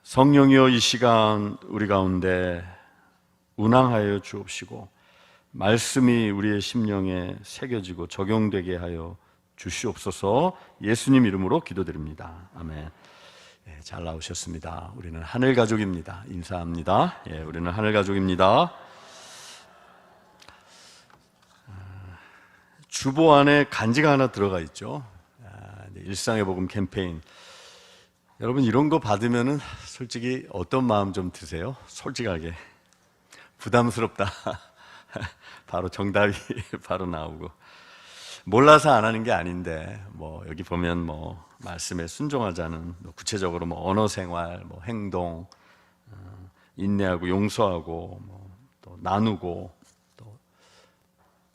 성령이여 이 시간 우리 가운데 운항하여 주옵시고 말씀이 우리의 심령에 새겨지고 적용되게 하여 주시옵소서. 예수님 이름으로 기도드립니다. 아멘. 잘 나오셨습니다. 우리는 하늘 가족입니다. 인사합니다. 우리는 하늘 가족입니다. 주보 안에 간지가 하나 들어가 있죠. 일상의 복음 캠페인. 여러분 이런 거 받으면은 솔직히 어떤 마음 좀 드세요? 솔직하게 부담스럽다. 바로 정답이 바로 나오고, 몰라서 안 하는 게 아닌데 여기 보면 말씀에 순종하자는 구체적으로 언어 생활, 행동, 인내하고 용서하고 또 나누고,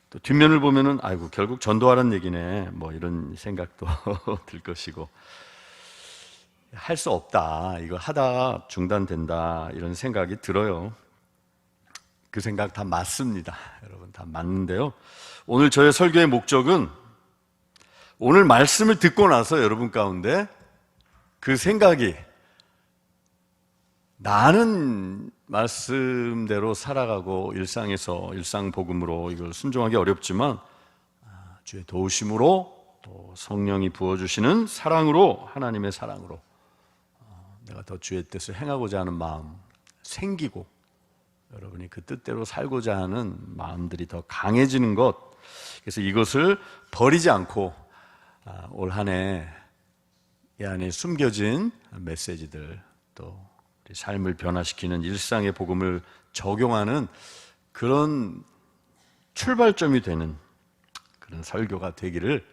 또 뒷면을 보면은 아이고 결국 전도하라는 얘기네 이런 생각도 들 것이고, 할 수 없다, 이거 하다가 중단된다 이런 생각이 들어요. 그 생각 다 맞습니다. 여러분 다 맞는데요, 오늘 저의 설교의 목적은 오늘 말씀을 듣고 나서 여러분 가운데 그 생각이, 나는 말씀대로 살아가고 일상에서 일상복음으로 이걸 순종하기 어렵지만 주의 도우심으로 또 성령이 부어주시는 사랑으로, 하나님의 사랑으로 내가 더 주의 뜻을 행하고자 하는 마음 생기고, 여러분이 그 뜻대로 살고자 하는 마음들이 더 강해지는 것, 그래서 이것을 버리지 않고 올 한 해 이 안에 숨겨진 메시지들, 또 우리 삶을 변화시키는 일상의 복음을 적용하는 그런 출발점이 되는 그런 설교가 되기를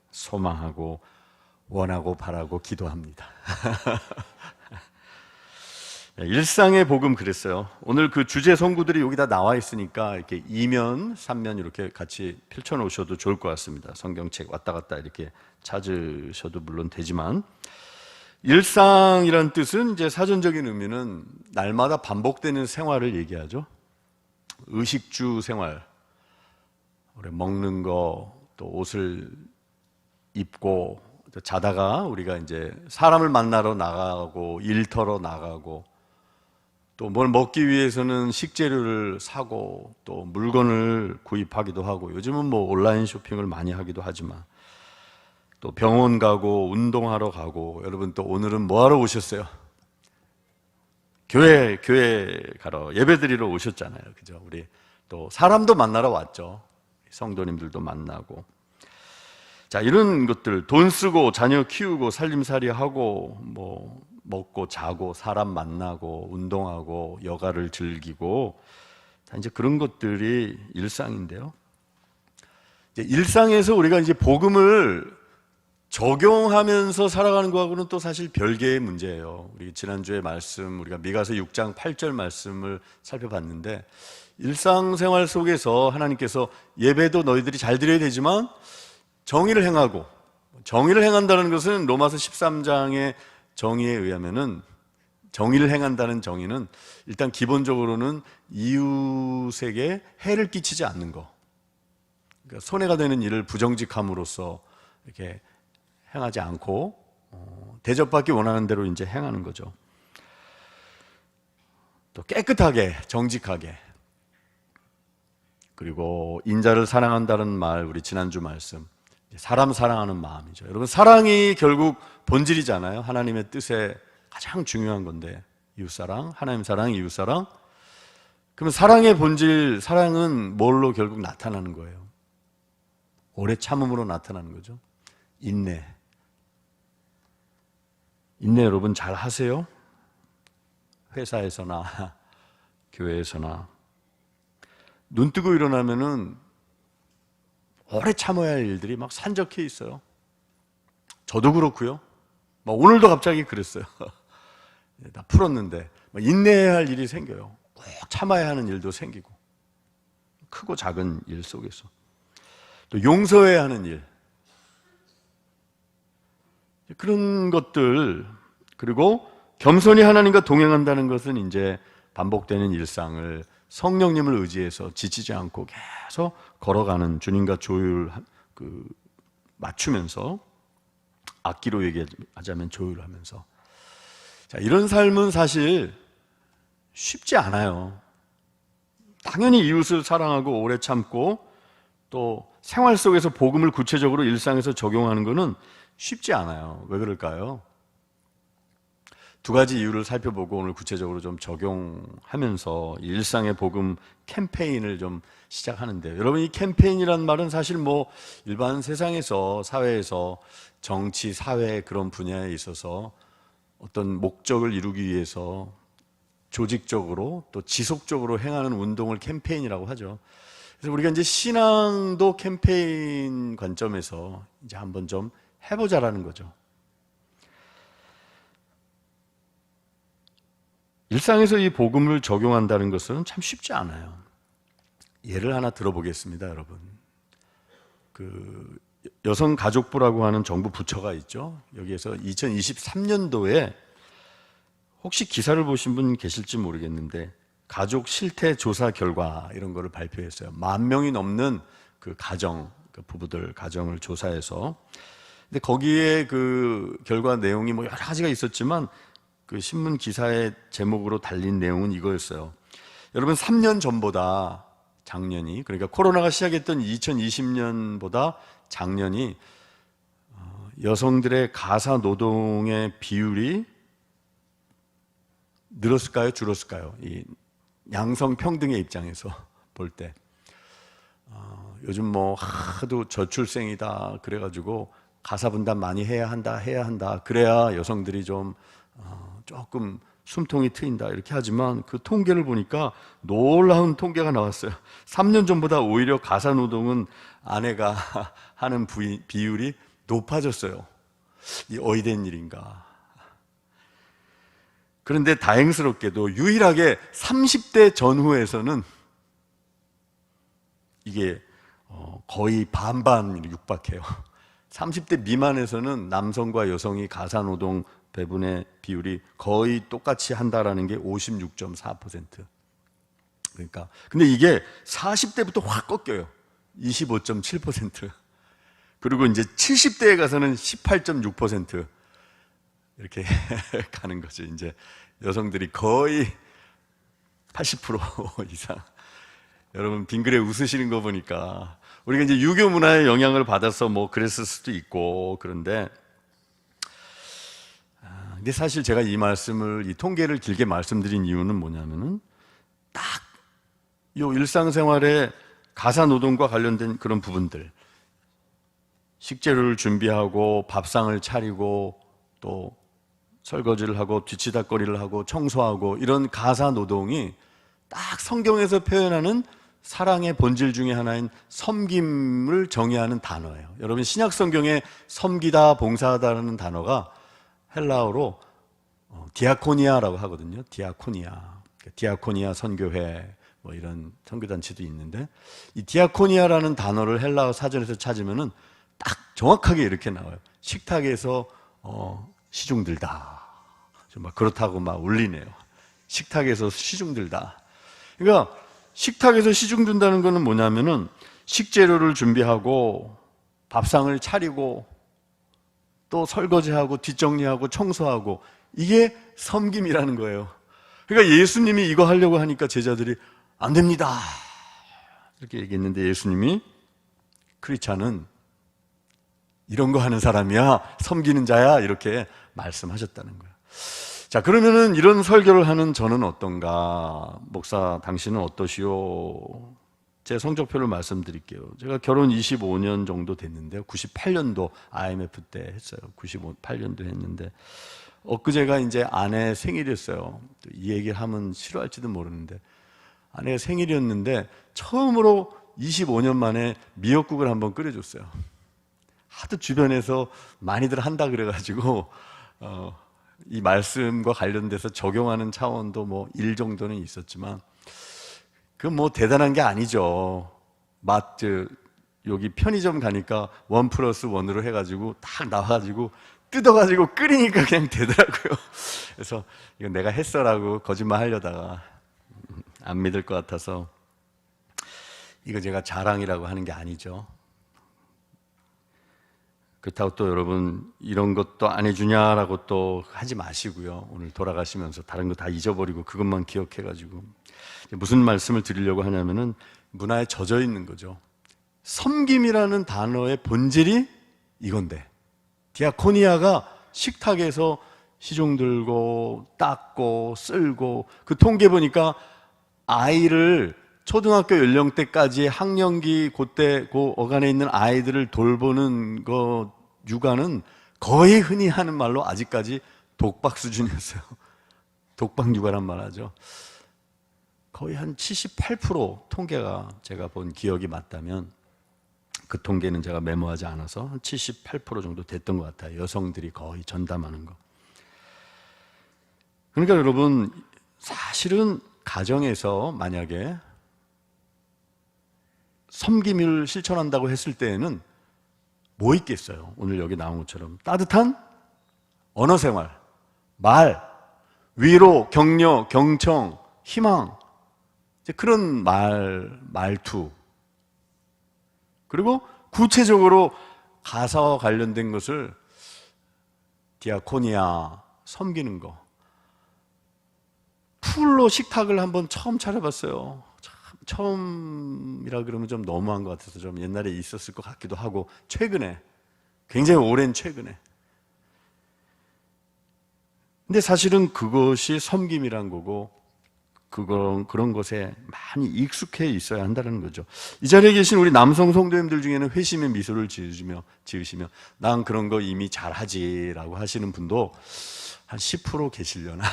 소망하고 원하고 바라고 기도합니다. 일상의 복음 그랬어요. 오늘 그 주제 성구들이 여기 다 나와 있으니까 이렇게 2면, 3면 이렇게 같이 펼쳐 놓으셔도 좋을 것 같습니다. 성경책 왔다 갔다 이렇게 찾으셔도 물론 되지만, 일상이란 뜻은 이제 사전적인 의미는 날마다 반복되는 생활을 얘기하죠. 의식주 생활, 우리 먹는 거, 또 옷을 입고, 또 자다가 우리가 이제 사람을 만나러 나가고 일터로 나가고, 또 뭘 먹기 위해서는 식재료를 사고 또 물건을 구입하기도 하고, 요즘은 온라인 쇼핑을 많이 하기도 하지만, 또 병원 가고 운동하러 가고, 여러분 또 오늘은 뭐 하러 오셨어요? 교회 가러 예배드리러 오셨잖아요. 그죠? 우리 또 사람도 만나러 왔죠. 성도님들도 만나고. 자, 이런 것들, 돈 쓰고 자녀 키우고 살림살이 하고 먹고 자고 사람 만나고 운동하고 여가를 즐기고, 다 이제 그런 것들이 일상인데요, 이제 일상에서 우리가 이제 복음을 적용하면서 살아가는 거하고는 또 사실 별개의 문제예요. 우리 지난주에 말씀, 우리가 미가서 6장 8절 말씀을 살펴봤는데, 일상생활 속에서 하나님께서 예배도 너희들이 잘 드려야 되지만 정의를 행하고, 정의를 행한다는 것은 로마서 13장의 정의에 의하면은, 정의를 행한다는 정의는 일단 기본적으로는 이웃에게 해를 끼치지 않는 거, 그러니까 손해가 되는 일을 부정직함으로써 이렇게 행하지 않고 대접받기 원하는 대로 이제 행하는 거죠. 또 깨끗하게, 정직하게, 그리고 인자를 사랑한다는 말, 우리 지난주 말씀, 사람 사랑하는 마음이죠. 여러분, 사랑이 결국 본질이잖아요. 하나님의 뜻에 가장 중요한 건데, 이웃사랑, 하나님 사랑, 이웃사랑. 그러면 사랑의 본질, 사랑은 뭘로 결국 나타나는 거예요? 오래 참음으로 나타나는 거죠. 인내. 인내 여러분 잘 하세요? 회사에서나 교회에서나 눈 뜨고 일어나면은 오래 참아야 할 일들이 막 산적해 있어요. 저도 그렇고요. 오늘도 갑자기 그랬어요. 다 풀었는데 인내해야 할 일이 생겨요. 꼭 참아야 하는 일도 생기고, 크고 작은 일 속에서 또 용서해야 하는 일, 그런 것들, 그리고 겸손히 하나님과 동행한다는 것은 이제 반복되는 일상을 성령님을 의지해서 지치지 않고 계속 걸어가는, 주님과 맞추면서, 악기로 얘기하자면 조율하면서. 자, 이런 삶은 사실 쉽지 않아요. 당연히 이웃을 사랑하고 오래 참고 또 생활 속에서 복음을 구체적으로 일상에서 적용하는 것은 쉽지 않아요. 왜 그럴까요? 두 가지 이유를 살펴보고 오늘 구체적으로 좀 적용하면서 일상의 복음 캠페인을 좀 시작하는데요. 여러분, 이 캠페인이란 말은 사실 뭐 일반 세상에서, 사회에서 정치, 사회 그런 분야에 있어서 어떤 목적을 이루기 위해서 조직적으로 또 지속적으로 행하는 운동을 캠페인이라고 하죠. 그래서 우리가 이제 신앙도 캠페인 관점에서 이제 한번 좀 해보자라는 거죠. 일상에서 이 복음을 적용한다는 것은 참 쉽지 않아요. 예를 하나 들어보겠습니다, 여러분. 여성가족부라고 하는 정부 부처가 있죠. 여기에서 2023년도에 혹시 기사를 보신 분 계실지 모르겠는데 가족 실태 조사 결과 이런 거를 발표했어요. 10,000명이 넘는 그 가정, 그 부부들 가정을 조사해서. 근데 거기에 그 결과 내용이 뭐 여러 가지가 있었지만 그 신문 기사의 제목으로 달린 내용은 이거였어요. 여러분, 3년 전보다 작년이, 그러니까 코로나가 시작했던 2020년보다 작년이 여성들의 가사 노동의 비율이 늘었을까요? 줄었을까요? 이 양성 평등의 입장에서 볼 때 요즘 뭐 하도 저출생이다 그래가지고 가사 분담 많이 해야 한다 그래야 여성들이 좀 조금 숨통이 트인다 이렇게 하지만 그 통계를 보니까 놀라운 통계가 나왔어요. 3년 전보다 오히려 가사 노동은 아내가 하는 비율이 높아졌어요. 이 어이된 일인가. 그런데 다행스럽게도 유일하게 30대 전후에서는 이게 거의 반반으로 육박해요. 30대 미만에서는 남성과 여성이 가사노동 배분의 비율이 거의 똑같이 한다라는 게 56.4%. 그러니까 근데 이게 40대부터 확 꺾여요. 25.7%. 그리고 이제 70대에 가서는 18.6% 이렇게 가는 거죠. 이제 여성들이 거의 80% 이상. 여러분 빙그레 웃으시는 거 보니까 우리가 이제 유교 문화의 영향을 받아서 뭐 그랬을 수도 있고 그런데 근데 사실 제가 이 말씀을 이 통계를 길게 말씀드린 이유는 뭐냐면은 딱 요 일상생활의 가사 노동과 관련된 그런 부분들 식재료를 준비하고 밥상을 차리고 또 설거지를 하고 뒤치다꺼리를 하고 청소하고 이런 가사 노동이 딱 성경에서 표현하는 사랑의 본질 중에 하나인 섬김을 정의하는 단어예요. 여러분 신약 성경에 섬기다, 봉사하다라는 단어가 헬라어로 디아코니아라고 하거든요. 디아코니아 선교회 뭐 이런 선교단체도 있는데 이 디아코니아라는 단어를 헬라어 사전에서 찾으면은 딱 정확하게 이렇게 나와요. 식탁에서 시중 들다. 막 그렇다고 막 울리네요. 식탁에서 시중 들다. 그러니까 식탁에서 시중 든다는 거는 뭐냐면은 식재료를 준비하고 밥상을 차리고 또 설거지하고 뒷정리하고 청소하고 이게 섬김이라는 거예요. 그러니까 예수님이 이거 하려고 하니까 제자들이 안 됩니다 이렇게 얘기했는데 예수님이 크리스찬은 이런 거 하는 사람이야, 섬기는 자야 이렇게 말씀하셨다는 거예요. 자, 그러면은 이런 설교를 하는 저는 어떤가? 목사 당신은 어떠시오? 제 성적표를 말씀드릴게요. 제가 결혼 25년 정도 됐는데요. 98년도 IMF 때 했어요. 98년도 했는데 엊그제가 이제 아내 생일이었어요. 이 얘기를 하면 싫어할지도 모르는데 아내가 생일이었는데 처음으로 25년 만에 미역국을 한번 끓여줬어요. 하도 주변에서 많이들 한다 그래가지고 이 말씀과 관련돼서 적용하는 차원도 뭐 일 정도는 있었지만 그건 뭐 대단한 게 아니죠. 여기 편의점 가니까 1+1으로 해가지고 딱 나와가지고 뜯어가지고 끓이니까 그냥 되더라고요. 그래서 이거 내가 했어라고 거짓말 하려다가 안 믿을 것 같아서 이거 제가 자랑이라고 하는 게 아니죠. 그렇다고 또 여러분 이런 것도 안 해주냐라고 또 하지 마시고요. 오늘 돌아가시면서 다른 거 다 잊어버리고 그것만 기억해가지고 무슨 말씀을 드리려고 하냐면은 문화에 젖어 있는 거죠. 섬김이라는 단어의 본질이 이건데, 디아코니아가 식탁에서 시중 들고 닦고 쓸고, 그 통계 보니까 아이를 초등학교 연령대까지 학령기 그때 그 어간에 있는 아이들을 돌보는 거 육아는 거의 흔히 하는 말로 아직까지 독박 수준이었어요. 독박 육아란 말 하죠. 거의 한 78% 통계가 제가 본 기억이 맞다면, 그 통계는 제가 메모하지 않아서 한 78% 정도 됐던 것 같아요. 여성들이 거의 전담하는 거. 그러니까 여러분, 사실은 가정에서 만약에 섬김을 실천한다고 했을 때에는 뭐 있겠어요? 오늘 여기 나온 것처럼 따뜻한 언어 생활, 말, 위로, 격려, 경청, 희망, 그런 말투, 그리고 구체적으로 가사와 관련된 것을 디아코니아, 섬기는 거. 풀로 식탁을 한번 처음 차려봤어요. 처음이라 그러면 좀 너무한 것 같아서 좀 옛날에 있었을 것 같기도 하고, 최근에, 굉장히 오랜 최근에. 근데 사실은 그것이 섬김이란 거고, 그런 것에 많이 익숙해 있어야 한다는 거죠. 이 자리에 계신 우리 남성 성도님들 중에는 회심의 미소를 지으시며 난 그런 거 이미 잘하지라고 하시는 분도 한 10% 계시려나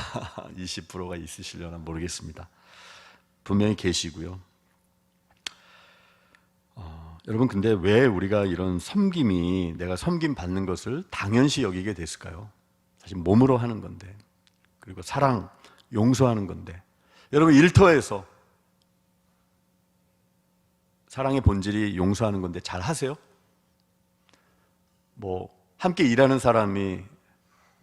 20%가 있으시려나 모르겠습니다. 분명히 계시고요. 여러분, 근데 왜 우리가 이런 섬김이, 내가 섬김 받는 것을 당연시 여기게 됐을까요? 사실 몸으로 하는 건데, 그리고 사랑, 용서하는 건데, 여러분 일터에서 사랑의 본질이 용서하는 건데 잘 하세요? 뭐 함께 일하는 사람이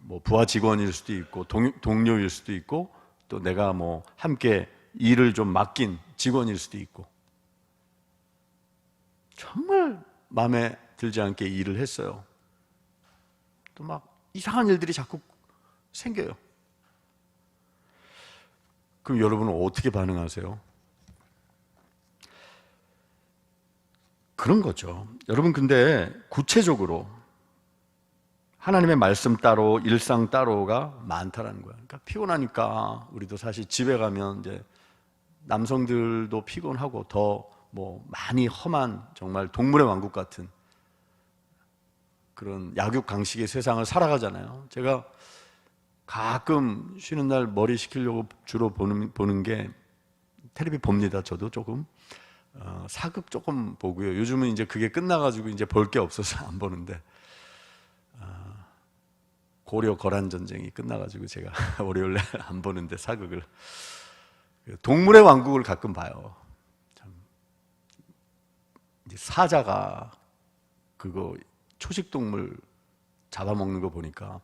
뭐 부하 직원일 수도 있고 동료일 수도 있고, 또 내가 뭐 함께 일을 좀 맡긴 직원일 수도 있고, 정말 마음에 들지 않게 일을 했어요. 또 막 이상한 일들이 자꾸 생겨요. 그럼 여러분은 어떻게 반응하세요? 그런 거죠. 여러분, 근데 구체적으로 하나님의 말씀 따로, 일상 따로가 많다라는 거야. 그러니까 피곤하니까 우리도 사실 집에 가면 이제 남성들도 피곤하고 더 뭐 많이 험한, 정말 동물의 왕국 같은 그런 약육강식의 세상을 살아가잖아요. 제가 가끔 쉬는 날 머리 식히려고 주로 보는 게, 텔레비 봅니다. 저도 조금 사극 조금 보고요. 요즘은 이제 그게 끝나가지고 이제 볼 게 없어서 안 보는데, 고려 거란 전쟁이 끝나가지고 제가 월요일날 안 보는데 사극을, 동물의 왕국을 가끔 봐요. 참, 이제 사자가 그거 초식 동물 잡아먹는 거 보니까,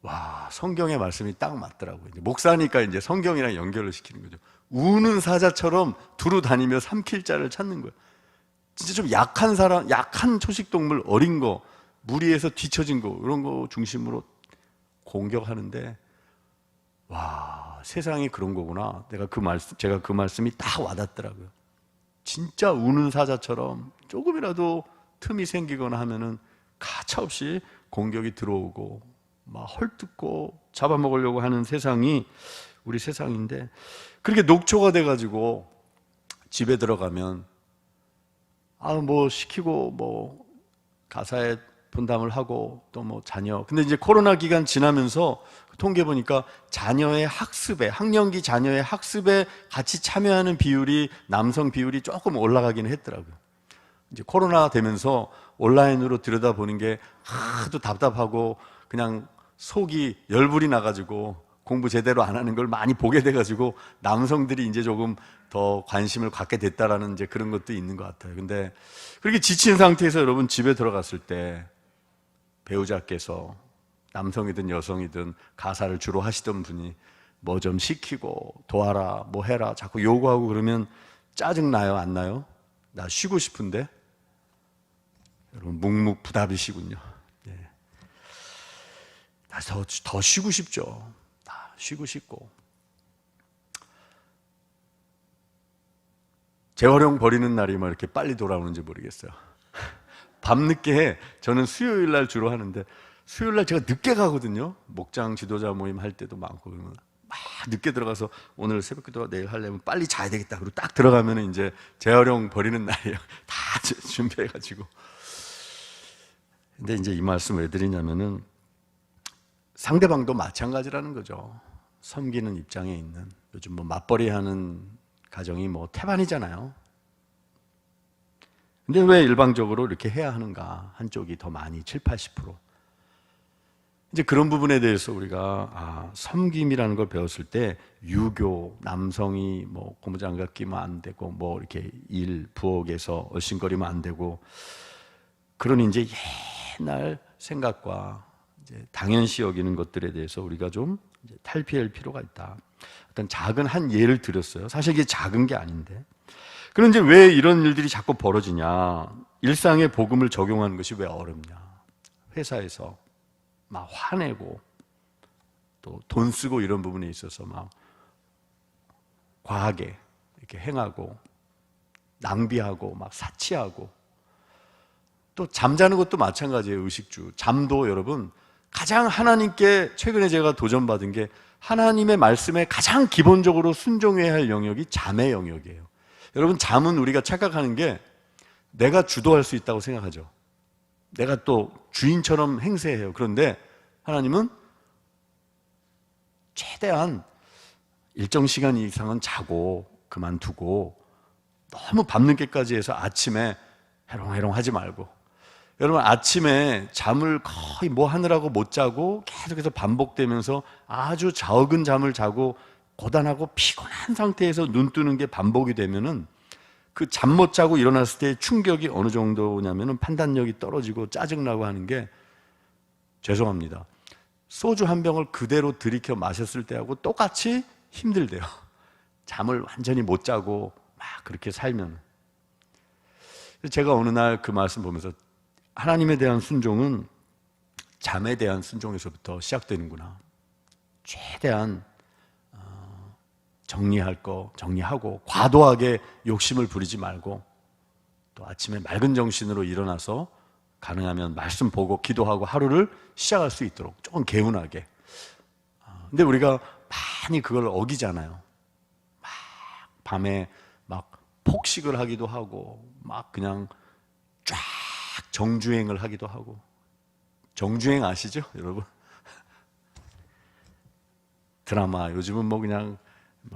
와, 성경의 말씀이 딱 맞더라고요. 이제 목사니까 이제 성경이랑 연결을 시키는 거죠. 우는 사자처럼 두루 다니며 삼킬 자를 찾는 거예요. 진짜 좀 약한 사람, 약한 초식동물, 어린 거, 무리해서 뒤처진 거, 이런 거 중심으로 공격하는데, 와, 세상이 그런 거구나. 제가 그 말씀이 딱 와닿더라고요. 진짜 우는 사자처럼 조금이라도 틈이 생기거나 하면은 가차없이 공격이 들어오고, 막 헐뜯고 잡아먹으려고 하는 세상이 우리 세상인데, 그렇게 녹초가 돼가지고 집에 들어가면 뭐 시키고 뭐 가사에 분담을 하고 또 뭐 자녀, 근데 이제 코로나 기간 지나면서 통계 보니까 자녀의 학습에, 학령기 자녀의 학습에 같이 참여하는 비율이, 남성 비율이 조금 올라가기는 했더라고요. 이제 코로나 되면서 온라인으로 들여다보는 게 하도 답답하고 그냥 속이 열불이 나가지고 공부 제대로 안 하는 걸 많이 보게 돼가지고 남성들이 이제 조금 더 관심을 갖게 됐다라는 이제 그런 것도 있는 것 같아요. 근데 그렇게 지친 상태에서 여러분 집에 들어갔을 때 배우자께서, 남성이든 여성이든 가사를 주로 하시던 분이 뭐 좀 시키고 도와라, 뭐 해라 자꾸 요구하고 그러면 짜증 나요, 안 나요? 나 쉬고 싶은데. 여러분 묵묵부답이시군요. 더 쉬고 싶죠. 쉬고 싶고. 재활용 버리는 날이 뭐 이렇게 빨리 돌아오는지 모르겠어요. 밤늦게 저는 수요일 날 주로 하는데 수요일 날 제가 늦게 가거든요. 목장 지도자 모임 할 때도 많고 그러면 막 늦게 들어가서 오늘 새벽 기도 내일 하려면 빨리 자야 되겠다. 그리고 딱 들어가면 이제 재활용 버리는 날이에요. 다 준비해가지고. 근데 이제 이 말씀 왜 드리냐면은 상대방도 마찬가지라는 거죠. 섬기는 입장에 있는 요즘 뭐 맞벌이 하는 가정이 뭐 태반이잖아요. 근데 왜 일방적으로 이렇게 해야 하는가? 한쪽이 더 많이 7, 80%. 이제 그런 부분에 대해서 우리가 섬김이라는 걸 배웠을 때 유교, 남성이 뭐 고무장갑 끼면 안 되고 뭐 이렇게 부엌에서 얼씬거리면 안 되고 그런 이제 옛날 생각과 이제 당연시 여기는 것들에 대해서 우리가 좀 이제 탈피할 필요가 있다. 어떤 작은 한 예를 들었어요. 사실 이게 작은 게 아닌데. 그런데 왜 이런 일들이 자꾸 벌어지냐? 일상의 복음을 적용하는 것이 왜 어렵냐? 회사에서 막 화내고 또 돈 쓰고 이런 부분에 있어서 막 과하게 이렇게 행하고 낭비하고 막 사치하고 또 잠자는 것도 마찬가지예요. 의식주. 잠도 여러분 가장 하나님께 최근에 제가 도전받은 게 하나님의 말씀에 가장 기본적으로 순종해야 할 영역이 잠의 영역이에요. 여러분 잠은 우리가 착각하는 게 내가 주도할 수 있다고 생각하죠. 내가 또 주인처럼 행세해요. 그런데 하나님은 최대한 일정 시간 이상은 자고 그만두고 너무 밤늦게까지 해서 아침에 해롱해롱 하지 말고 여러분 아침에 잠을 거의 뭐 하느라고 못 자고 계속해서 반복되면서 아주 적은 잠을 자고 고단하고 피곤한 상태에서 눈 뜨는 게 반복이 되면은 그 잠 못 자고 일어났을 때 충격이 어느 정도냐면은 판단력이 떨어지고 짜증나고 하는 게 죄송합니다. 소주 한 병을 그대로 들이켜 마셨을 때하고 똑같이 힘들대요. 잠을 완전히 못 자고 막 그렇게 살면. 제가 어느 날 그 말씀 보면서 하나님에 대한 순종은 잠에 대한 순종에서부터 시작되는구나. 최대한 정리할 거 정리하고 과도하게 욕심을 부리지 말고 또 아침에 맑은 정신으로 일어나서 가능하면 말씀 보고 기도하고 하루를 시작할 수 있도록 조금 개운하게. 근데 우리가 많이 그걸 어기잖아요. 막 밤에 막 폭식을 하기도 하고 막 그냥 쫙 정주행을 하기도 하고. 정주행 아시죠, 여러분? 드라마 요즘은 뭐 그냥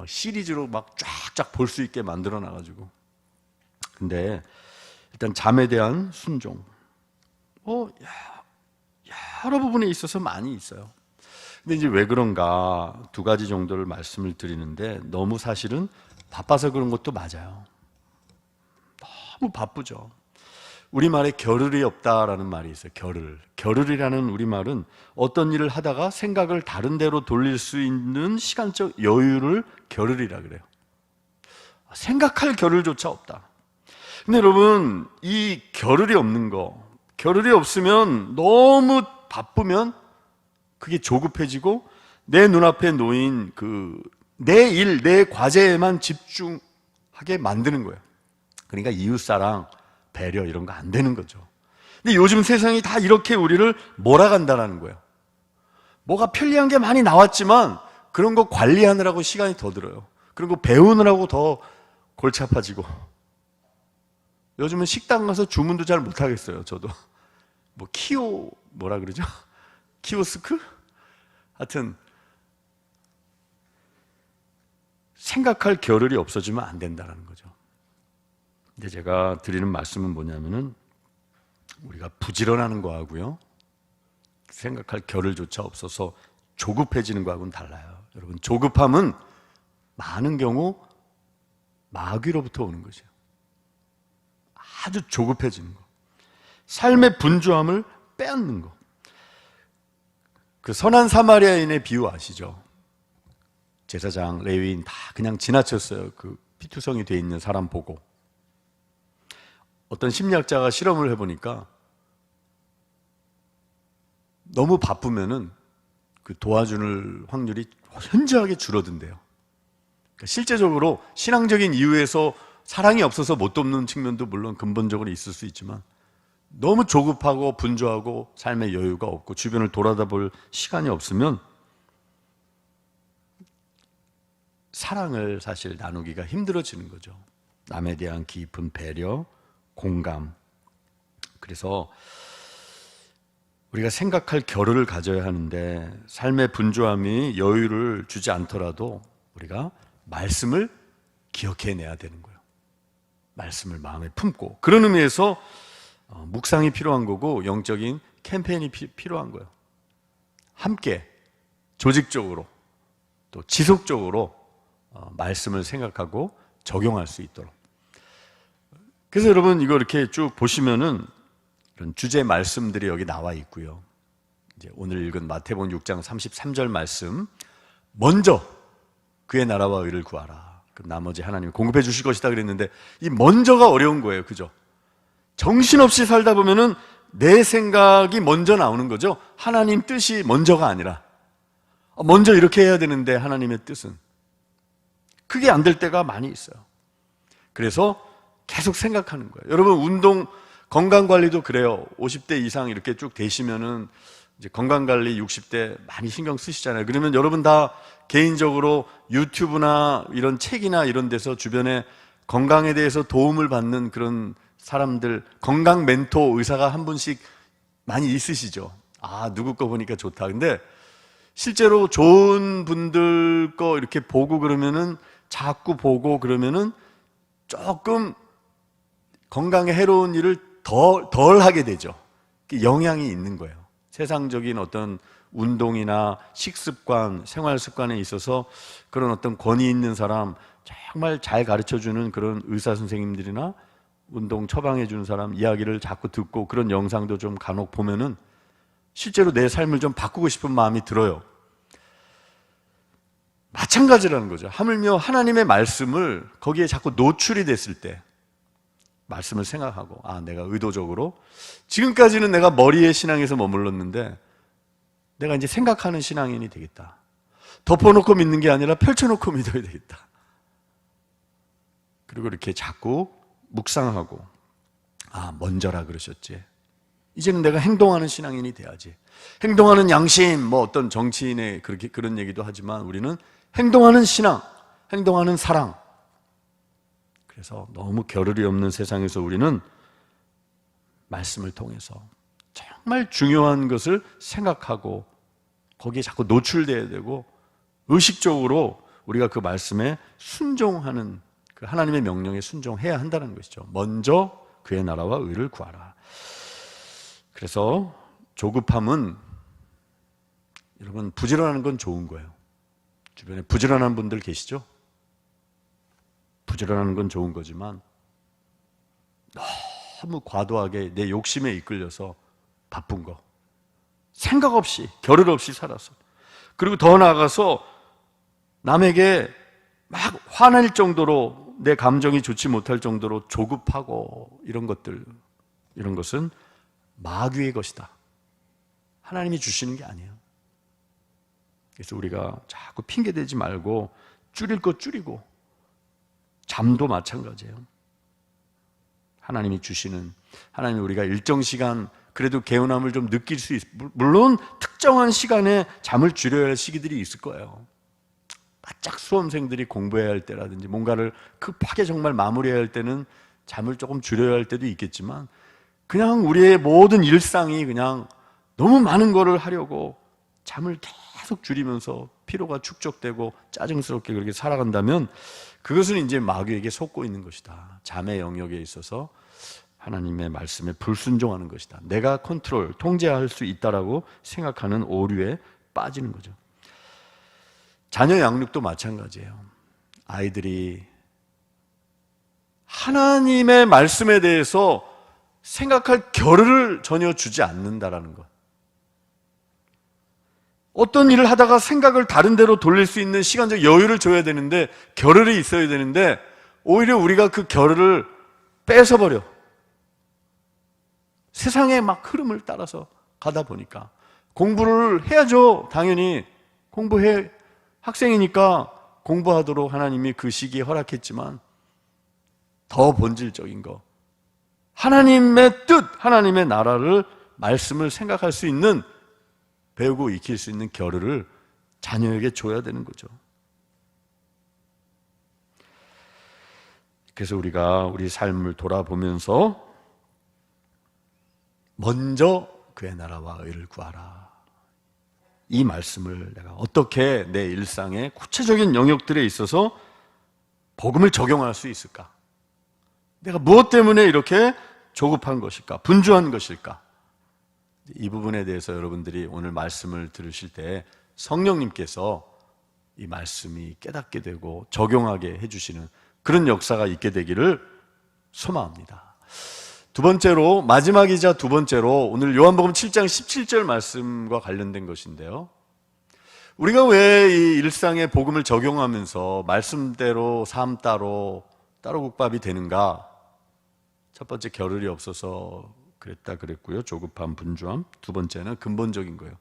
시리즈로 막 쫙쫙 볼 수 있게 만들어 놔가지고. 근데 일단 잠에 대한 순종 여러 부분에 있어서 많이 있어요. 근데 이제 왜 그런가 두 가지 정도를 말씀을 드리는데 너무 사실은 바빠서 그런 것도 맞아요. 너무 바쁘죠. 우리말에 겨를이 없다라는 말이 있어요. 겨를이라는 우리말은 어떤 일을 하다가 생각을 다른 데로 돌릴 수 있는 시간적 여유를 겨를이라 그래요. 생각할 겨를조차 없다. 근데 여러분 이 겨를이 없는 거, 겨를이 없으면 너무 바쁘면 그게 조급해지고 내 눈앞에 놓인 내 일, 내 과제에만 집중하게 만드는 거예요. 그러니까 이웃사랑, 배려 이런 거 안 되는 거죠. 근데 요즘 세상이 다 이렇게 우리를 몰아간다는 거예요. 뭐가 편리한 게 많이 나왔지만 그런 거 관리하느라고 시간이 더 들어요. 그리고 배우느라고 더 골치 아파지고. 요즘은 식당 가서 주문도 잘 못하겠어요. 저도 뭐 뭐라 그러죠? 키오스크? 하여튼 생각할 겨를이 없어지면 안 된다는 거죠. 근데 제가 드리는 말씀은 뭐냐면은 우리가 부지런하는 거하고요, 생각할 겨를조차 없어서 조급해지는 거하고는 달라요. 여러분 조급함은 많은 경우 마귀로부터 오는 것이에요. 아주 조급해지는 거, 삶의 분주함을 빼앗는 거. 그 선한 사마리아인의 비유 아시죠? 제사장, 레위인 다 그냥 지나쳤어요. 그 피투성이 돼 있는 사람 보고. 어떤 심리학자가 실험을 해보니까 너무 바쁘면은 그 도와줄 확률이 현저하게 줄어든대요. 그러니까 실제적으로 신앙적인 이유에서 사랑이 없어서 못 돕는 측면도 물론 근본적으로 있을 수 있지만 너무 조급하고 분주하고 삶의 여유가 없고 주변을 돌아다 볼 시간이 없으면 사랑을 사실 나누기가 힘들어지는 거죠. 남에 대한 깊은 배려, 공감. 그래서 우리가 생각할 겨를을 가져야 하는데 삶의 분주함이 여유를 주지 않더라도 우리가 말씀을 기억해내야 되는 거예요. 말씀을 마음에 품고 그런 의미에서 묵상이 필요한 거고 영적인 캠페인이 필요한 거예요. 함께 조직적으로 또 지속적으로 말씀을 생각하고 적용할 수 있도록. 그래서 여러분 이거 이렇게 쭉 보시면은 이런 주제 말씀들이 여기 나와 있고요. 이제 오늘 읽은 마태복음 6장 33절 말씀, 먼저 그의 나라와 의를 구하라. 그럼 나머지 하나님이 공급해 주실 것이다 그랬는데 이 먼저가 어려운 거예요. 그죠? 정신없이 살다 보면은 내 생각이 먼저 나오는 거죠. 하나님 뜻이 먼저가 아니라 먼저 이렇게 해야 되는데 하나님의 뜻은 그게 안 될 때가 많이 있어요. 그래서 계속 생각하는 거예요. 여러분 운동 건강관리도 그래요. 50대 이상 이렇게 쭉 되시면은 이제 건강관리 60대 많이 신경 쓰시잖아요. 그러면 여러분 다 개인적으로 유튜브나 이런 책이나 이런 데서 주변에 건강에 대해서 도움을 받는 그런 사람들, 건강 멘토 의사가 한 분씩 많이 있으시죠. 아, 누구 거 보니까 좋다. 근데 실제로 좋은 분들 거 이렇게 보고 그러면은 자꾸 보고 그러면은 조금 건강에 해로운 일을 덜 하게 되죠. 영향이 있는 거예요. 세상적인 어떤 운동이나 식습관, 생활 습관에 있어서 그런 어떤 권위 있는 사람, 정말 잘 가르쳐주는 그런 의사 선생님들이나 운동 처방해 주는 사람 이야기를 자꾸 듣고 그런 영상도 좀 간혹 보면은 실제로 내 삶을 좀 바꾸고 싶은 마음이 들어요. 마찬가지라는 거죠. 하물며 하나님의 말씀을 거기에 자꾸 노출이 됐을 때 말씀을 생각하고 아, 내가 의도적으로 지금까지는 내가 머리의 신앙에서 머물렀는데 내가 이제 생각하는 신앙인이 되겠다. 덮어놓고 믿는 게 아니라 펼쳐놓고 믿어야 되겠다. 그리고 이렇게 자꾸 묵상하고 아, 먼저라 그러셨지. 이제는 내가 행동하는 신앙인이 돼야지. 행동하는 양심, 뭐 어떤 정치인의 그런 얘기도 하지만 우리는 행동하는 신앙, 행동하는 사랑. 그래서 너무 겨를이 없는 세상에서 우리는 말씀을 통해서 정말 중요한 것을 생각하고 거기에 자꾸 노출돼야 되고 의식적으로 우리가 그 말씀에 순종하는 그 하나님의 명령에 순종해야 한다는 것이죠. 먼저 그의 나라와 의를 구하라. 그래서 조급함은 여러분 부지런한 건 좋은 거예요. 주변에 부지런한 분들 계시죠? 부지런한 건 좋은 거지만 너무 과도하게 내 욕심에 이끌려서 바쁜 거 생각 없이 겨를 없이 살아서 그리고 더 나아가서 남에게 막 화낼 정도로 내 감정이 좋지 못할 정도로 조급하고 이런 것은 마귀의 것이다. 하나님이 주시는 게 아니에요. 그래서 우리가 자꾸 핑계대지 말고 줄일 거 줄이고 잠도 마찬가지예요. 하나님이 주시는 하나님이 우리가 일정 시간 그래도 개운함을 좀 느낄 수 물론 특정한 시간에 잠을 줄여야 할 시기들이 있을 거예요. 바짝 수험생들이 공부해야 할 때라든지 뭔가를 급하게 정말 마무리해야 할 때는 잠을 조금 줄여야 할 때도 있겠지만 그냥 우리의 모든 일상이 그냥 너무 많은 거를 하려고 잠을 계속 줄이면서 피로가 축적되고 짜증스럽게 그렇게 살아간다면 그것은 이제 마귀에게 속고 있는 것이다. 잠의 영역에 있어서 하나님의 말씀에 불순종하는 것이다. 내가 통제할 수 있다라고 생각하는 오류에 빠지는 거죠. 자녀 양육도 마찬가지예요. 아이들이 하나님의 말씀에 대해서 생각할 겨를을 전혀 주지 않는다라는 것. 어떤 일을 하다가 생각을 다른 데로 돌릴 수 있는 시간적 여유를 줘야 되는데 겨를이 있어야 되는데 오히려 우리가 그 겨를을 뺏어버려. 세상의 막 흐름을 따라서 가다 보니까 공부를 해야죠. 당연히 공부해. 학생이니까 공부하도록 하나님이 그 시기에 허락했지만 더 본질적인 거, 하나님의 뜻, 하나님의 나라를, 말씀을 생각할 수 있는, 배우고 익힐 수 있는 겨를을 자녀에게 줘야 되는 거죠. 그래서 우리가 우리 삶을 돌아보면서 먼저 그의 나라와 의를 구하라, 이 말씀을 내가 어떻게 내 일상의 구체적인 영역들에 있어서 복음을 적용할 수 있을까? 내가 무엇 때문에 이렇게 조급한 것일까? 분주한 것일까? 이 부분에 대해서 여러분들이 오늘 말씀을 들으실 때 성령님께서 이 말씀이 깨닫게 되고 적용하게 해주시는 그런 역사가 있게 되기를 소망합니다. 두 번째로, 마지막이자 두 번째로, 오늘 요한복음 7장 17절 말씀과 관련된 것인데요, 우리가 왜 이 일상의 복음을 적용하면서 말씀대로 삶 따로 국밥이 되는가? 첫 번째, 겨를이 없어서 그랬고요, 조급함, 분주함. 두 번째는 근본적인 거예요.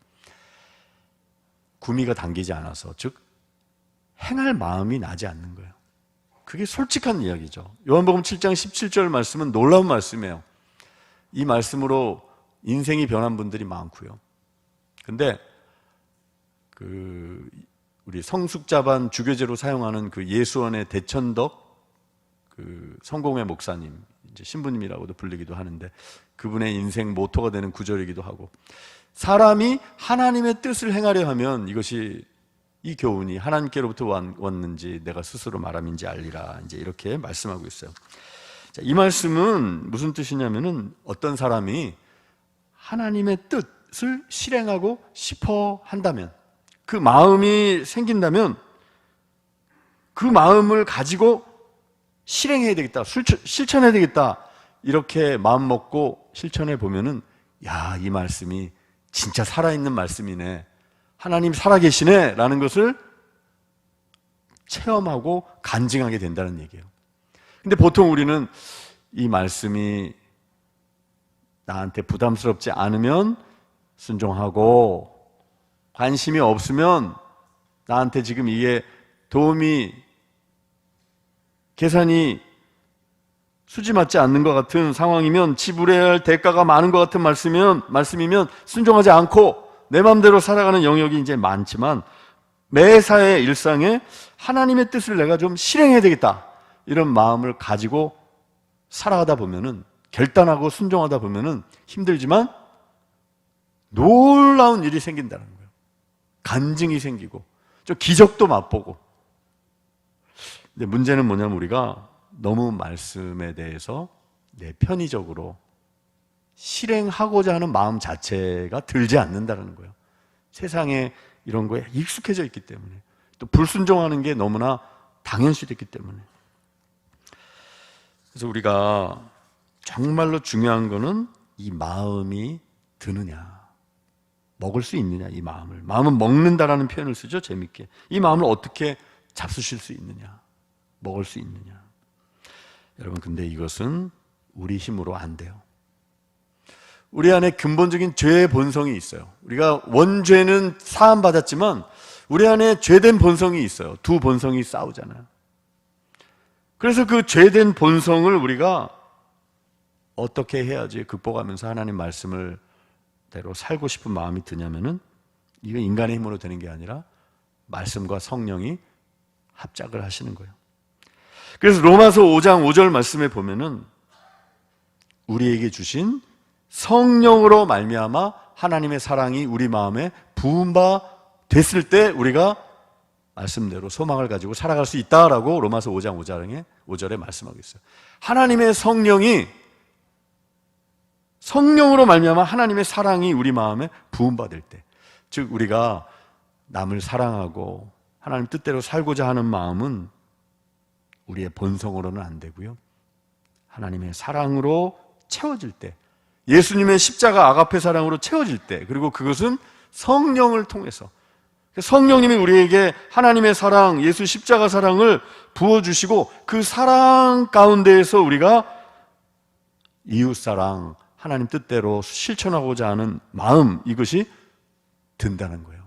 구미가 당기지 않아서, 즉 행할 마음이 나지 않는 거예요. 그게 솔직한 이야기죠. 요한복음 7장 17절 말씀은 놀라운 말씀이에요. 이 말씀으로 인생이 변한 분들이 많고요. 근데 우리 성숙자반 주교제로 사용하는 그 예수원의 대천덕 성공회 목사님, 이제 신부님이라고도 불리기도 하는데, 그분의 인생 모토가 되는 구절이기도 하고, 사람이 하나님의 뜻을 행하려 하면 이 교훈이 하나님께로부터 왔는지 내가 스스로 말함인지 알리라, 이제 이렇게 말씀하고 있어요. 자, 이 말씀은 무슨 뜻이냐면은, 어떤 사람이 하나님의 뜻을 실행하고 싶어 한다면, 그 마음이 생긴다면 그 마음을 가지고 실행해야 되겠다, 실천해야 되겠다, 이렇게 마음 먹고 실천해 보면은, 야, 이 말씀이 진짜 살아있는 말씀이네, 하나님 살아계시네 라는 것을 체험하고 간증하게 된다는 얘기예요. 근데 보통 우리는 이 말씀이 나한테 부담스럽지 않으면 순종하고, 관심이 없으면, 나한테 지금 이게 계산이 수지 맞지 않는 것 같은 상황이면, 지불해야 할 대가가 많은 것 같은 말씀이면 순종하지 않고 내 마음대로 살아가는 영역이 이제 많지만, 매사의 일상에 하나님의 뜻을 내가 좀 실행해야 되겠다, 이런 마음을 가지고 살아가다 보면은, 결단하고 순종하다 보면은 힘들지만 놀라운 일이 생긴다는 거예요. 간증이 생기고 좀 기적도 맛보고. 근데 문제는 뭐냐면, 우리가 너무 말씀에 대해서 내 편의적으로 실행하고자 하는 마음 자체가 들지 않는다는 거예요. 세상에 이런 거에 익숙해져 있기 때문에, 또 불순종하는 게 너무나 당연시됐기 때문에. 그래서 우리가 정말로 중요한 거는 이 마음이 드느냐, 먹을 수 있느냐. 이 마음은 먹는다라는 표현을 쓰죠, 재밌게. 이 마음을 어떻게 잡수실 수 있느냐, 먹을 수 있느냐. 여러분, 근데 이것은 우리 힘으로 안 돼요. 우리 안에 근본적인 죄의 본성이 있어요. 우리가 원죄는 사함받았지만 우리 안에 죄된 본성이 있어요. 두 본성이 싸우잖아요. 그래서 그 죄된 본성을 우리가 어떻게 해야지 극복하면서 하나님 말씀을 대로 살고 싶은 마음이 드냐면은, 이거 인간의 힘으로 되는 게 아니라 말씀과 성령이 합작을 하시는 거예요. 그래서 로마서 5장 5절 말씀에 보면은, 우리에게 주신 성령으로 말미암아 하나님의 사랑이 우리 마음에 부은 바 됐을 때 우리가 말씀대로 소망을 가지고 살아갈 수 있다라고 로마서 5장 5절에 말씀하고 있어요. 하나님의 성령으로 말미암아 하나님의 사랑이 우리 마음에 부은 바 될 때, 즉 우리가 남을 사랑하고 하나님 뜻대로 살고자 하는 마음은 우리의 본성으로는 안 되고요, 하나님의 사랑으로 채워질 때, 예수님의 십자가 아가페 사랑으로 채워질 때, 그리고 그것은 성령을 통해서, 성령님이 우리에게 하나님의 사랑, 예수 십자가 사랑을 부어주시고, 그 사랑 가운데에서 우리가 이웃사랑, 하나님 뜻대로 실천하고자 하는 마음, 이것이 든다는 거예요.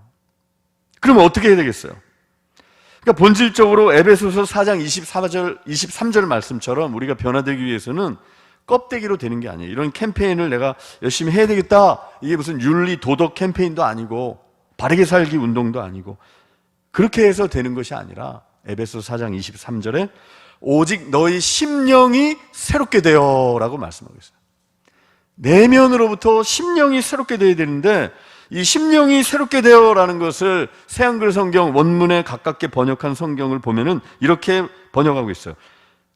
그러면 어떻게 해야 되겠어요? 그러니까 본질적으로 에베소서 4장 23절 말씀처럼 우리가 변화되기 위해서는 껍데기로 되는 게 아니에요. 이런 캠페인을 내가 열심히 해야 되겠다. 이게 무슨 윤리 도덕 캠페인도 아니고 바르게 살기 운동도 아니고 그렇게 해서 되는 것이 아니라 에베소서 4장 23절에 오직 너희 심령이 새롭게 되어라고 말씀하고 있어요. 내면으로부터 심령이 새롭게 되어야 되는데 이 심령이 새롭게 되어라는 것을 새한글 성경 원문에 가깝게 번역한 성경을 보면은 이렇게 번역하고 있어요.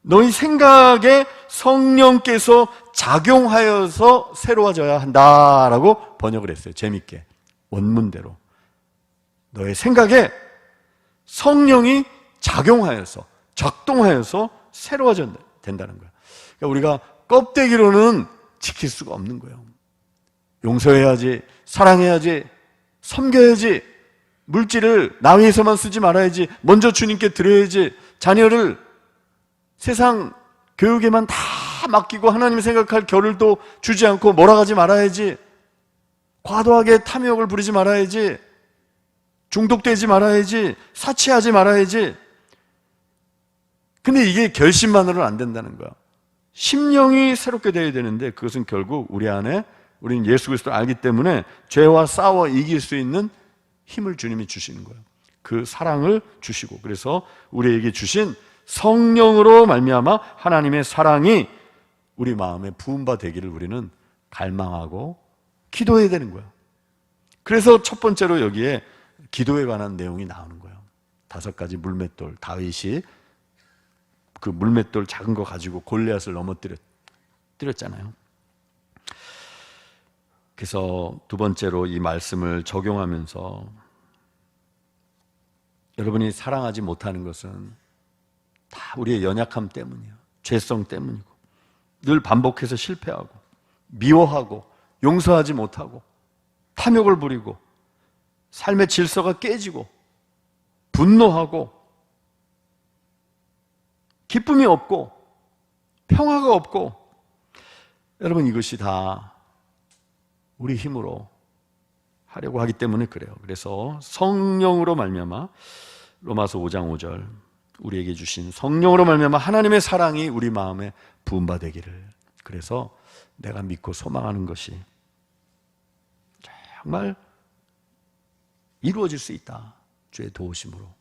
너희 생각에 성령께서 작용하여서 새로워져야 한다라고 번역을 했어요. 재밌게 원문대로 너의 생각에 성령이 작용하여서 작동하여서 새로워져야 된다는 거예요. 그러니까 우리가 껍데기로는 지킬 수가 없는 거예요. 용서해야지, 사랑해야지, 섬겨야지, 물질을 나 위해서만 쓰지 말아야지, 먼저 주님께 드려야지, 자녀를 세상 교육에만 다 맡기고 하나님 생각할 겨를도 주지 않고 몰아가지 말아야지, 과도하게 탐욕을 부리지 말아야지, 중독되지 말아야지, 사치하지 말아야지. 근데 이게 결심만으로는 안 된다는 거야. 심령이 새롭게 되어야 되는데 그것은 결국 우리 안에 우리는 예수 그리스도를 알기 때문에 죄와 싸워 이길 수 있는 힘을 주님이 주시는 거예요. 그 사랑을 주시고 그래서 우리에게 주신 성령으로 말미암아 하나님의 사랑이 우리 마음에 부음바 되기를 우리는 갈망하고 기도해야 되는 거예요. 그래서 첫 번째로 여기에 기도에 관한 내용이 나오는 거예요. 5가지 물맷돌, 다윗이 그 물맷돌 작은 거 가지고 골리앗을 넘어뜨렸잖아요. 그래서 두 번째로 이 말씀을 적용하면서 여러분이 사랑하지 못하는 것은 다 우리의 연약함 때문이에요. 죄성 때문이고 늘 반복해서 실패하고 미워하고 용서하지 못하고 탐욕을 부리고 삶의 질서가 깨지고 분노하고 기쁨이 없고 평화가 없고 여러분 이것이 다 우리 힘으로 하려고 하기 때문에 그래요. 그래서 성령으로 말미암아 로마서 5장 5절 우리에게 주신 성령으로 말미암아 하나님의 사랑이 우리 마음에 부음받기를 그래서 내가 믿고 소망하는 것이 정말 이루어질 수 있다. 주의 도우심으로.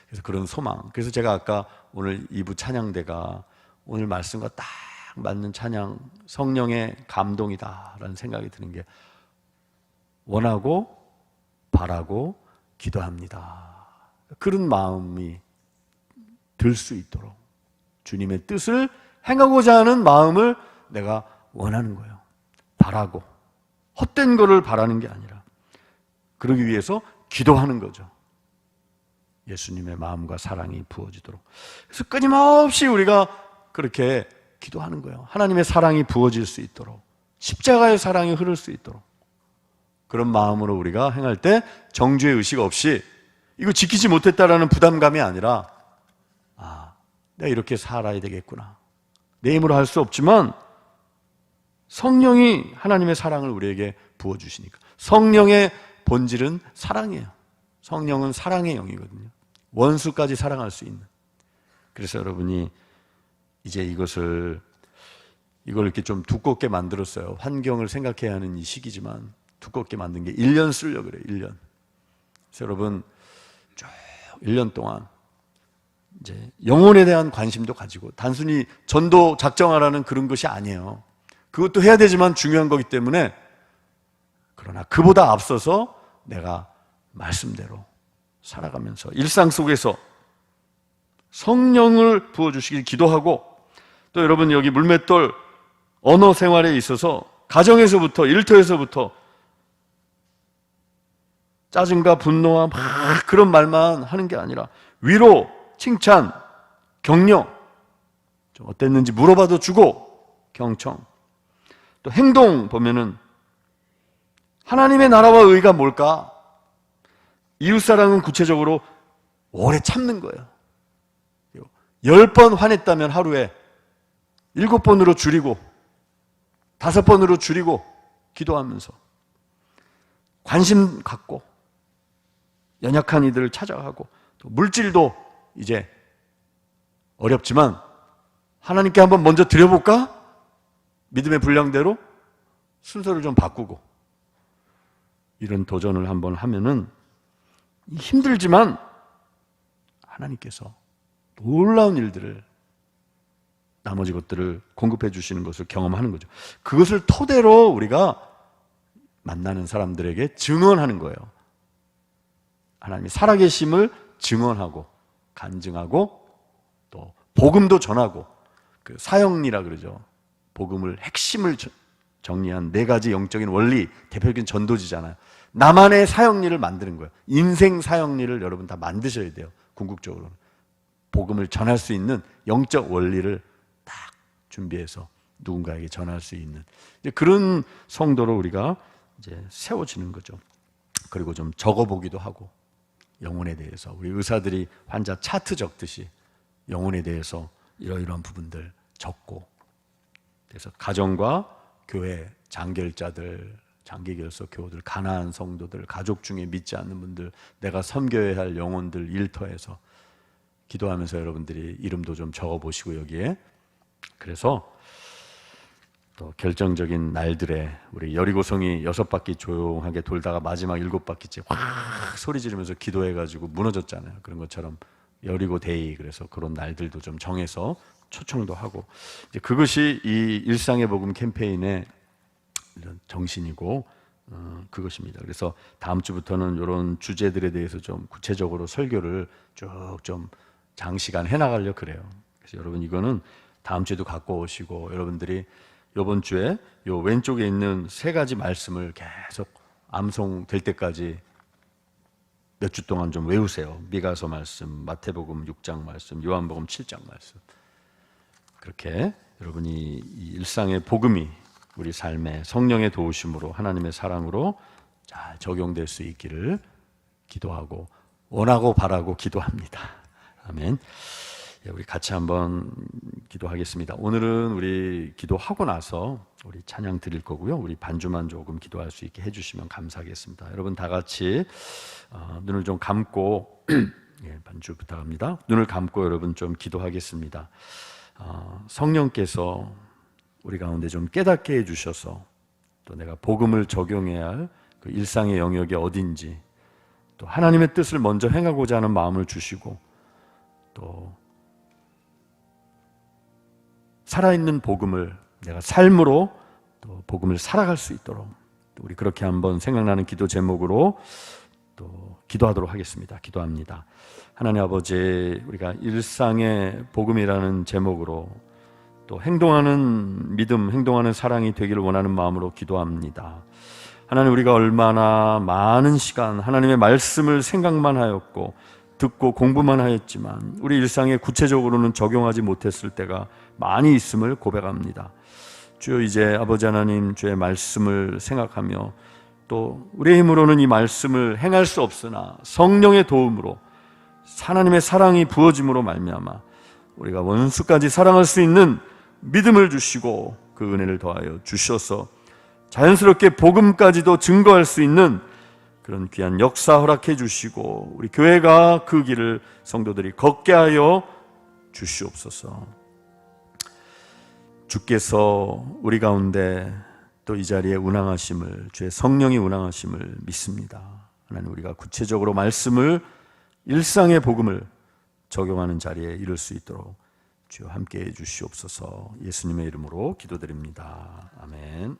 그래서 그런 소망. 그래서 제가 아까 오늘 2부 찬양대가 오늘 말씀과 딱 맞는 찬양 성령의 감동이다라는 생각이 드는 게 원하고 바라고 기도합니다. 그런 마음이 들 수 있도록 주님의 뜻을 행하고자 하는 마음을 내가 원하는 거예요. 바라고 헛된 거를 바라는 게 아니라 그러기 위해서 기도하는 거죠. 예수님의 마음과 사랑이 부어지도록. 그래서 끊임없이 우리가 그렇게 기도하는 거예요. 하나님의 사랑이 부어질 수 있도록 십자가의 사랑이 흐를 수 있도록 그런 마음으로 우리가 행할 때 정죄의 의식 없이 이거 지키지 못했다라는 부담감이 아니라 내가 이렇게 살아야 되겠구나. 내 힘으로 할 수 없지만 성령이 하나님의 사랑을 우리에게 부어주시니까 성령의 본질은 사랑이에요. 성령은 사랑의 영이거든요. 원수까지 사랑할 수 있는. 그래서 여러분이 이제 이걸 이렇게 좀 두껍게 만들었어요. 환경을 생각해야 하는 이 시기지만 두껍게 만든 게 1년 쓰려고 그래요. 1년. 그래서 여러분 쭉 1년 동안 이제 영혼에 대한 관심도 가지고 단순히 전도 작정하라는 그런 것이 아니에요. 그것도 해야 되지만 중요한 거기 때문에 그러나 그보다 앞서서 내가 말씀대로 살아가면서 일상 속에서 성령을 부어주시길 기도하고 또 여러분 여기 물맷돌 언어 생활에 있어서 가정에서부터 일터에서부터 짜증과 분노와 막 그런 말만 하는 게 아니라 위로, 칭찬, 격려 좀 어땠는지 물어봐도 주고 경청 또 행동 보면은 하나님의 나라와 의가 뭘까? 이웃사랑은 구체적으로 오래 참는 거예요. 10번 화냈다면 하루에 7번으로 줄이고 5번으로 줄이고 기도하면서 관심 갖고 연약한 이들을 찾아가고 또 물질도 이제 어렵지만 하나님께 한번 먼저 드려볼까? 믿음의 분량대로 순서를 좀 바꾸고 이런 도전을 한번 하면은 힘들지만 하나님께서 놀라운 일들을 나머지 것들을 공급해 주시는 것을 경험하는 거죠. 그것을 토대로 우리가 만나는 사람들에게 증언하는 거예요. 하나님의 살아계심을 증언하고 간증하고 또 복음도 전하고 그 사형리라 그러죠. 복음을 핵심을 정리한 4가지 영적인 원리, 대표적인 전도지잖아요. 나만의 사형리를 만드는 거예요. 인생 사형리를 여러분 다 만드셔야 돼요. 궁극적으로는 복음을 전할 수 있는 영적 원리를 딱 준비해서 누군가에게 전할 수 있는 이제 그런 성도로 우리가 이제 세워지는 거죠. 그리고 좀 적어보기도 하고 영혼에 대해서 우리 의사들이 환자 차트 적듯이 영혼에 대해서 이러이러한 부분들 적고 그래서 가정과 교회, 장결자들, 장기결석 교우들, 가난한 성도들, 가족 중에 믿지 않는 분들, 내가 섬겨야 할 영혼들 일터에서 기도하면서 여러분들이 이름도 좀 적어보시고 여기에 그래서 또 결정적인 날들에 우리 여리고성이 6바퀴 조용하게 돌다가 마지막 7바퀴째 확 소리 지르면서 기도해가지고 무너졌잖아요. 그런 것처럼 여리고 데이 그래서 그런 날들도 좀 정해서 초청도 하고 이제 그것이 이 일상의 복음 캠페인의 이런 정신이고 그것입니다. 그래서 다음 주부터는 이런 주제들에 대해서 좀 구체적으로 설교를 쭉 좀 장시간 해나가려고 그래요. 그래서 여러분 이거는 다음 주에도 갖고 오시고 여러분들이 이번 주에 요 왼쪽에 있는 3가지 말씀을 계속 암송될 때까지 몇 주 동안 좀 외우세요. 미가서 말씀, 마태복음 6장 말씀, 요한복음 7장 말씀. 그렇게 여러분이 이 일상의 복음이 우리 삶의 성령의 도우심으로 하나님의 사랑으로 잘 적용될 수 있기를 기도하고 원하고 바라고 기도합니다. 아멘. 우리 같이 한번 기도하겠습니다. 오늘은 우리 기도하고 나서 우리 찬양 드릴 거고요. 우리 반주만 조금 기도할 수 있게 해주시면 감사하겠습니다. 여러분 다 같이 눈을 좀 감고 반주 부탁합니다. 눈을 감고 여러분 좀 기도하겠습니다. 성령께서 우리 가운데 좀 깨닫게 해주셔서 또 내가 복음을 적용해야 할 그 일상의 영역이 어딘지 또 하나님의 뜻을 먼저 행하고자 하는 마음을 주시고 또 살아있는 복음을 내가 삶으로 또 복음을 살아갈 수 있도록 또 우리 그렇게 한번 생각나는 기도 제목으로 또 기도하도록 하겠습니다. 기도합니다. 하나님 아버지 우리가 일상의 복음이라는 제목으로 또 행동하는 믿음, 행동하는 사랑이 되기를 원하는 마음으로 기도합니다. 하나님 우리가 얼마나 많은 시간 하나님의 말씀을 생각만 하였고 듣고 공부만 하였지만 우리 일상에 구체적으로는 적용하지 못했을 때가 많이 있음을 고백합니다. 주여 이제 아버지 하나님 주의 말씀을 생각하며 또 우리의 힘으로는 이 말씀을 행할 수 없으나 성령의 도움으로 하나님의 사랑이 부어짐으로 말미암아 우리가 원수까지 사랑할 수 있는 믿음을 주시고 그 은혜를 더하여 주셔서 자연스럽게 복음까지도 증거할 수 있는 그런 귀한 역사 허락해 주시고 우리 교회가 그 길을 성도들이 걷게 하여 주시옵소서. 주께서 우리 가운데 또 이 자리에 운항하심을 주의 성령이 운항하심을 믿습니다. 하나님 우리가 구체적으로 말씀을 일상의 복음을 적용하는 자리에 이룰 수 있도록 주여 함께해 주시옵소서. 예수님의 이름으로 기도드립니다. 아멘.